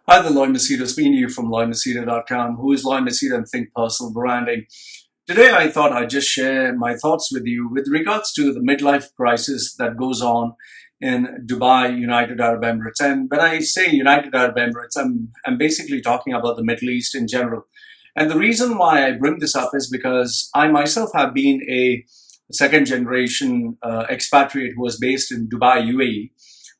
Hi, the Lloyd Machedo, speaking to you from LloydMachedo.com. Who is Lloyd Machedo and Think Personal Branding? Today, I thought I'd just share my thoughts with you with regards to the midlife crisis that goes on in Dubai, United Arab Emirates. And when I say United Arab Emirates, I'm basically talking about the Middle East in general. And the reason why I bring this up is because I myself have been a second generation expatriate who was based in Dubai, UAE.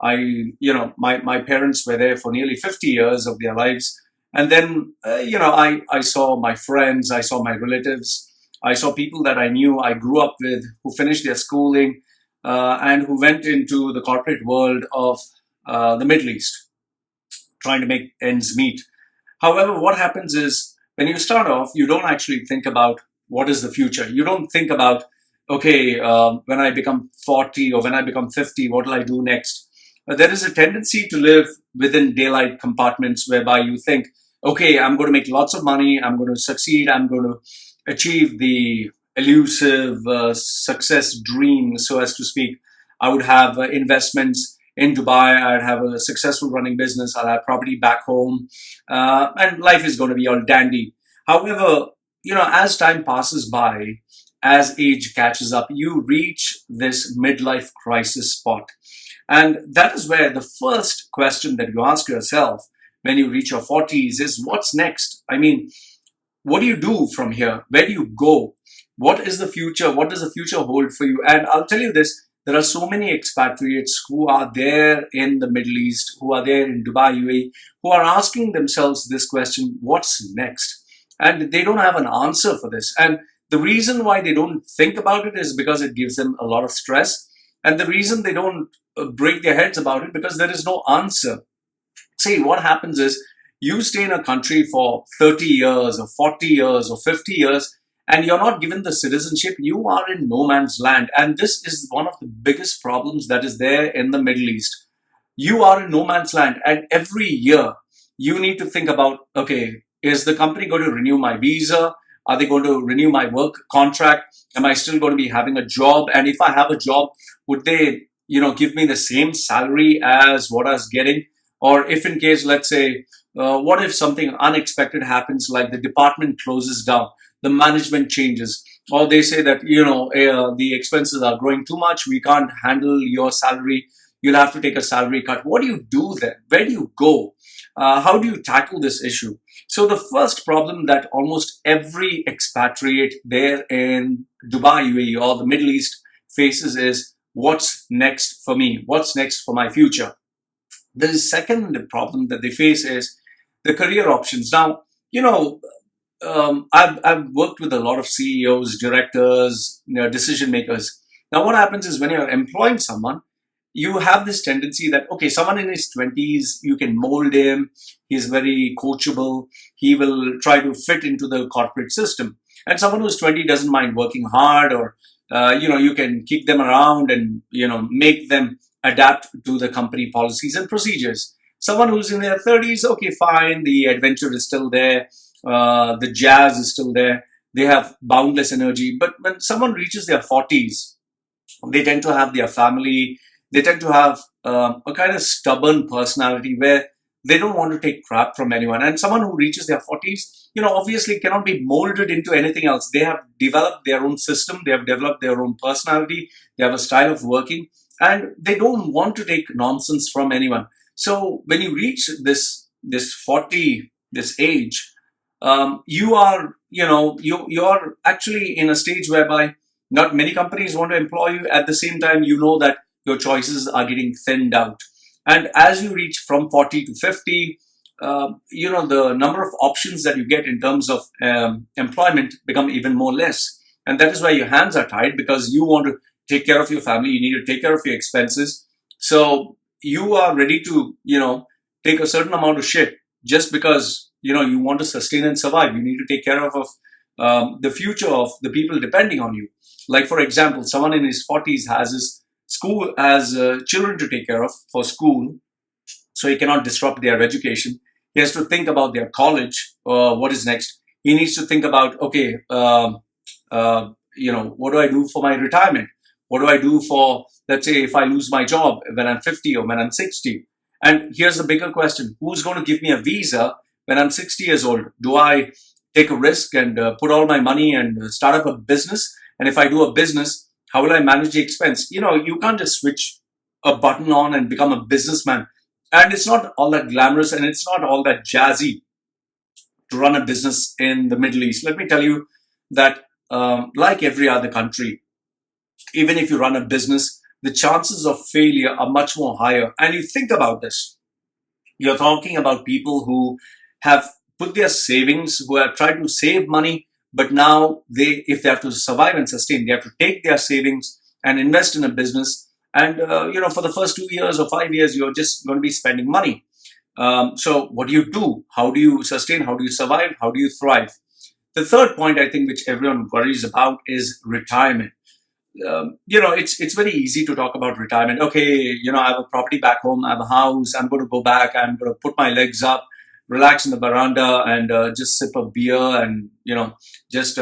My parents were there for nearly 50 years of their lives. And then, I saw my friends, I saw my relatives, I saw people that I knew, I grew up with, who finished their schooling and who went into the corporate world of the Middle East, trying to make ends meet. However, what happens is when you start off, you don't actually think about what is the future. You don't think about, okay, when I become 40 or when I become 50, what will I do next? There is a tendency to live within daylight compartments whereby you think, okay, I'm going to make lots of money, I'm going to succeed, I'm going to achieve the elusive success dream, so as to speak. I would have investments in Dubai, I'd have a successful running business, I'll have property back home, and life is going to be all dandy. However, as time passes by, as age catches up, you reach this midlife crisis spot. And that is where the first question that you ask yourself when you reach your 40s is what's next? I mean, what do you do from here? Where do you go? What is the future? What does the future hold for you? And I'll tell you this, there are so many expatriates who are there in the Middle East, who are there in Dubai, UAE, who are asking themselves this question, what's next? And they don't have an answer for this. And the reason why they don't think about it is because it gives them a lot of stress. And the reason they don't break their heads about it because there is no answer. See, what happens is you stay in a country for 30 years or 40 years or 50 years and you're not given the citizenship. You are in no man's land. And this is one of the biggest problems that is there in the Middle East. You are in no man's land. And every year you need to think about, okay, is the company going to renew my visa? Are they going to renew my work contract? Am I still going to be having a job? And if I have a job, would they, give me the same salary as what I was getting? Or if in case, let's say, what if something unexpected happens, like the department closes down, the management changes, or they say that, the expenses are growing too much, we can't handle your salary, you'll have to take a salary cut. What do you do then? Where do you go? How do you tackle this issue? So the first problem that almost every expatriate there in Dubai, UAE, or the Middle East faces is what's next for me? What's next for my future? The second problem that they face is the career options. Now, I've worked with a lot of CEOs, directors, decision makers. Now, what happens is when you're employing someone, you have this tendency that, okay, someone in his 20s, you can mold him. He's very coachable. He will try to fit into the corporate system. And someone who's 20 doesn't mind working hard, or, you can kick them around and, make them adapt to the company policies and procedures. Someone who's in their 30s, okay, fine. The adventure is still there. The jazz is still there. They have boundless energy. But when someone reaches their 40s, they tend to have their family. They tend to have a kind of stubborn personality where they don't want to take crap from anyone. And someone who reaches their 40s, obviously cannot be molded into anything else. They have developed their own system. They have developed their own personality. They have a style of working, and they don't want to take nonsense from anyone. So when you reach this 40, this age, you are, you're actually in a stage whereby not many companies want to employ you. At the same time, that your choices are getting thinned out. And as you reach from 40 to 50, the number of options that you get in terms of employment become even more less. And that is why your hands are tied, because you want to take care of your family, you need to take care of your expenses. So you are ready to, take a certain amount of shit just because, you want to sustain and survive. You need to take care of the future of the people depending on you. Like, for example, someone in his 40s has his school, has children to take care of for school, so he cannot disrupt their education. He has to think about their college, what is next. He needs to think about, okay, what do I do for my retirement? What do I do for, let's say, if I lose my job when I'm 50 or when I'm 60? And here's the bigger question: who's going to give me a visa when I'm 60 years old? Do I take a risk and put all my money and start up a business? And if I do a business, how will I manage the expense? You can't just switch a button on and become a businessman. And it's not all that glamorous and it's not all that jazzy to run a business in the Middle East. Let me tell you that, like every other country, even if you run a business, the chances of failure are much more higher. And you think about this. You're talking about people who have put their savings, who have tried to save money, but now if they have to survive and sustain, they have to take their savings and invest in a business. And for the first 2 years or 5 years, you're just going to be spending money. So what do you do? How do you sustain? How do you survive? How do you thrive? The third point, I think, which everyone worries about is retirement. It's very easy to talk about retirement. Okay, I have a property back home, I have a house, I'm going to go back, I'm going to put my legs up, relax in the veranda and just sip a beer and, just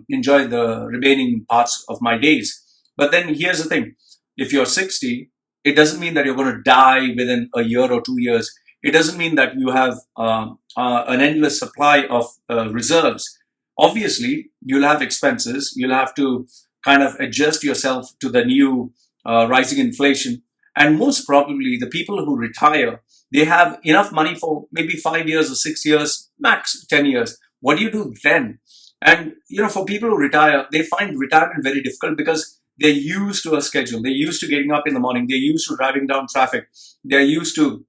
enjoy the remaining parts of my days. But then here's the thing. If you're 60, it doesn't mean that you're going to die within a year or 2 years. It doesn't mean that you have an endless supply of reserves. Obviously, you'll have expenses. You'll have to kind of adjust yourself to the new rising inflation. And most probably, the people who retire, they have enough money for maybe 5 years or 6 years, max 10 years. What do you do then? And, for people who retire, they find retirement very difficult because they're used to a schedule. They're used to getting up in the morning. They're used to driving down traffic. They're used to,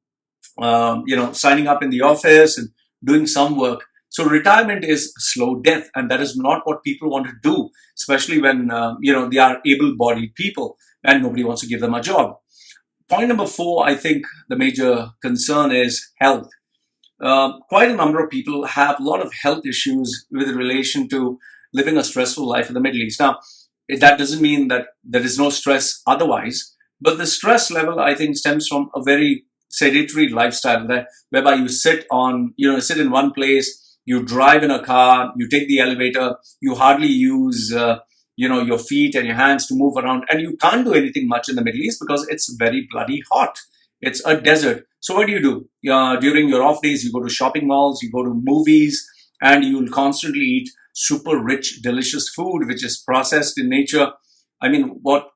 signing up in the office and doing some work. So retirement is slow death, and that is not what people want to do, especially when, they are able-bodied people and nobody wants to give them a job. Point number 4, I think the major concern is health. Quite a number of people have a lot of health issues with relation to living a stressful life in the Middle East. Now, that doesn't mean that there is no stress otherwise, but the stress level, I think, stems from a very sedentary lifestyle whereby you sit in one place, you drive in a car, you take the elevator, you hardly use, your feet and your hands to move around, and you can't do anything much in the Middle East because it's very bloody hot. It's a desert. So what do? During your off days, you go to shopping malls, you go to movies, and you'll constantly eat super rich, delicious food, which is processed in nature. I mean, what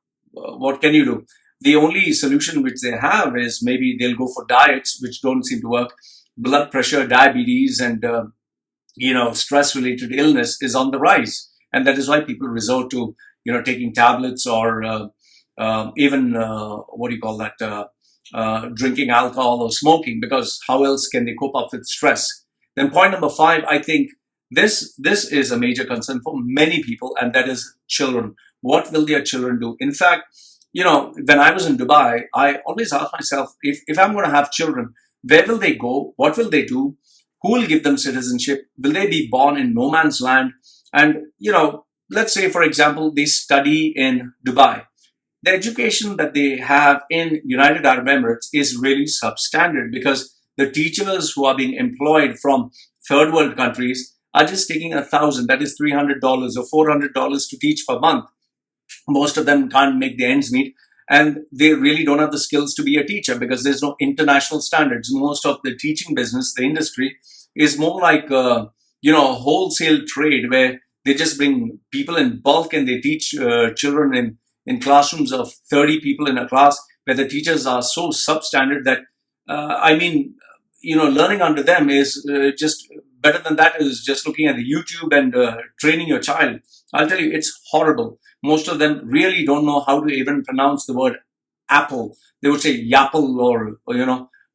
can you do? The only solution which they have is maybe they'll go for diets, which don't seem to work. Blood pressure, diabetes, and stress-related illness is on the rise, and that is why people resort to taking tablets or even drinking alcohol or smoking, because how else can they cope up with stress? Then point number 5, I think this is a major concern for many people, and that is children. What will their children do? In fact, when I was in Dubai, I always asked myself, if I'm going to have children, where will they go? What will they do? Who will give them citizenship? Will they be born in no man's land? And, let's say, for example, they study in Dubai. The education that they have in United Arab Emirates is really substandard because the teachers who are being employed from third world countries are just taking $1,000, that is $300 or $400 to teach per month. Most of them can't make the ends meet, and they really don't have the skills to be a teacher because there's no international standards. Most of the teaching business, the industry, is more like a wholesale trade where they just bring people in bulk and they teach children in classrooms of 30 people in a class, where the teachers are so substandard that learning under them is just better than that is just looking at the YouTube and training your child. I'll tell you, it's horrible. Most of them really don't know how to even pronounce the word apple. They would say yapple or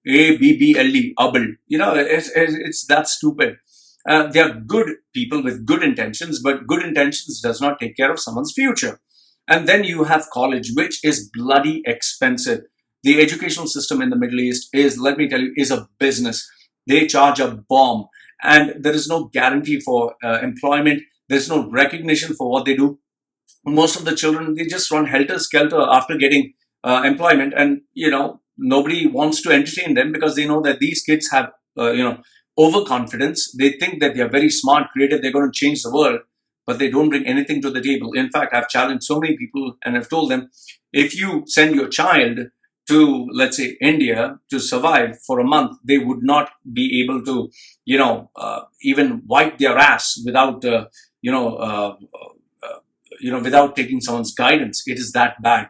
A-B-B-L-E, apple. It's that stupid. They are good people with good intentions, but good intentions does not take care of someone's future. And then you have college, which is bloody expensive. The educational system in the Middle East is, let me tell you, is a business. They charge a bomb, and there is no guarantee for employment. There's no recognition for what they do. Most of the children, they just run helter-skelter after getting employment, and nobody wants to entertain them because they know that these kids have overconfidence. They think that they are very smart, creative, they're going to change the world, but they don't bring anything to the table. In fact, I've challenged so many people and I've told them, if you send your child to, let's say, India to survive for a month, they would not be able to, even wipe their ass without, you know, without taking someone's guidance. It is that bad.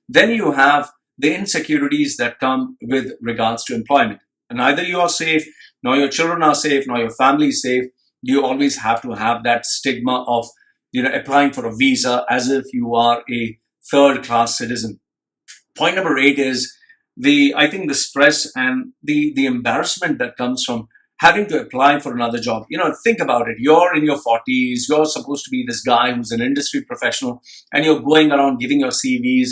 Then you have the insecurities that come with regards to employment. Neither you are safe, nor your children are safe, nor your family is safe. You always have to have that stigma of, applying for a visa as if you are a third class citizen. Point number 8 is I think the stress and the embarrassment that comes from having to apply for another job. Think about it. You're in your 40s, you're supposed to be this guy who's an industry professional, and you're going around giving your CVs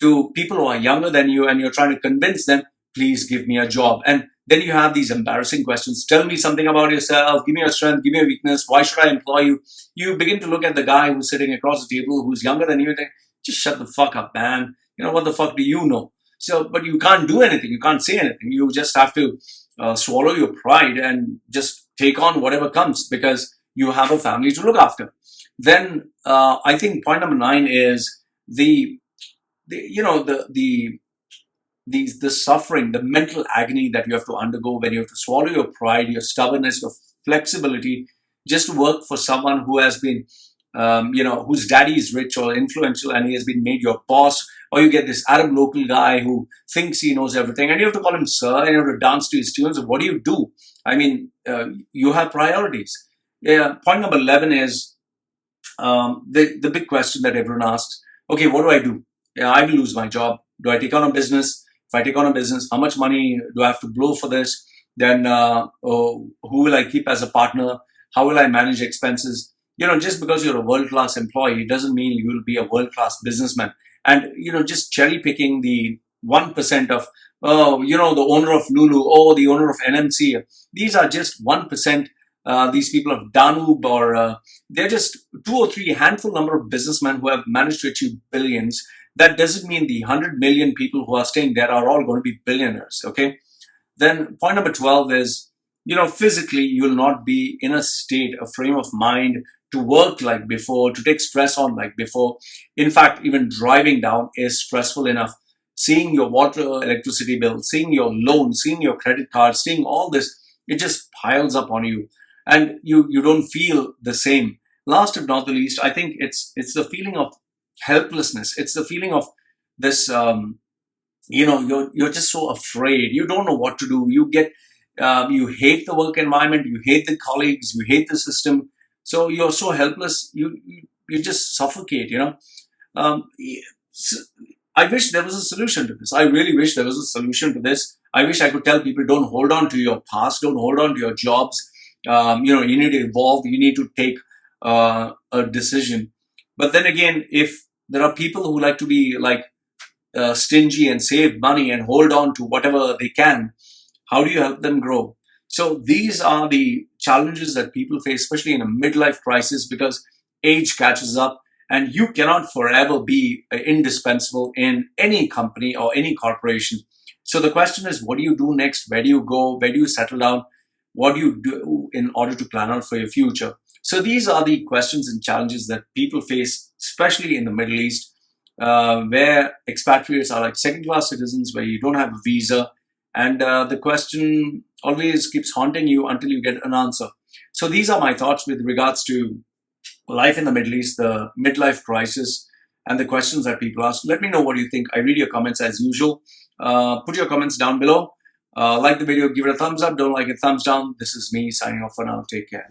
to people who are younger than you, and you're trying to convince them, please give me a job. And then you have these embarrassing questions. Tell me something about yourself. Give me your strength. Give me a weakness. Why should I employ you? You begin to look at the guy who's sitting across the table who's younger than you and think, just shut the fuck up, man. What the fuck do you know? So, but you can't do anything. You can't say anything. You just have to swallow your pride and just take on whatever comes because you have a family to look after. Then I think point number 9 is the suffering, the mental agony that you have to undergo when you have to swallow your pride, your stubbornness, your flexibility, just to work for someone who has been, whose daddy is rich or influential and he has been made your boss, or you get this Arab local guy who thinks he knows everything and you have to call him sir and you have to dance to his tunes. What do you do? I mean, you have priorities. Yeah. Point number 11 is the big question that everyone asks. Okay, what do I do? Yeah, I will lose my job. Do I take on a business? If I take on a business, how much money do I have to blow for this? Then who will I keep as a partner? How will I manage expenses? Just because you're a world-class employee doesn't mean you will be a world-class businessman. And, just cherry picking the 1% of, the owner of Lulu, the owner of NMC. These are just 1%. These people of Danube, or they're just 2 or 3 handful number of businessmen who have managed to achieve billions. That doesn't mean the 100 million people who are staying there are all going to be billionaires. Okay. Then point number 12 is, physically you will not be in a state, a frame of mind to work like before, to take stress on like before. In fact, even driving down is stressful enough. Seeing your water, electricity bill, seeing your loan, seeing your credit card, seeing all this, it just piles up on you. And you don't feel the same. Last but not the least, I think it's the feeling of helplessness. It's the feeling of this, you're just so afraid. You don't know what to do. You get, you hate the work environment. You hate the colleagues. You hate the system. So you're so helpless. You just suffocate. I wish there was a solution to this. I really wish there was a solution to this. I wish I could tell people, don't hold on to your past. Don't hold on to your jobs. You need to evolve. You need to take a decision. But then again, if there are people who like to be like stingy and save money and hold on to whatever they can, how do you help them grow? So these are the challenges that people face, especially in a midlife crisis, because age catches up and you cannot forever be indispensable in any company or any corporation. So the question is, what do you do next? Where do you go? Where do you settle down? What do you do in order to plan out for your future? So these are the questions and challenges that people face, especially in the Middle East, where expatriates are like second-class citizens, where you don't have a visa. And the question always keeps haunting you until you get an answer. So these are my thoughts with regards to life in the Middle East, the midlife crisis, and the questions that people ask. Let me know what you think. I read your comments as usual. Put your comments down below. Like the video, give it a thumbs up. Don't like it, thumbs down. This is me signing off for now. Take care.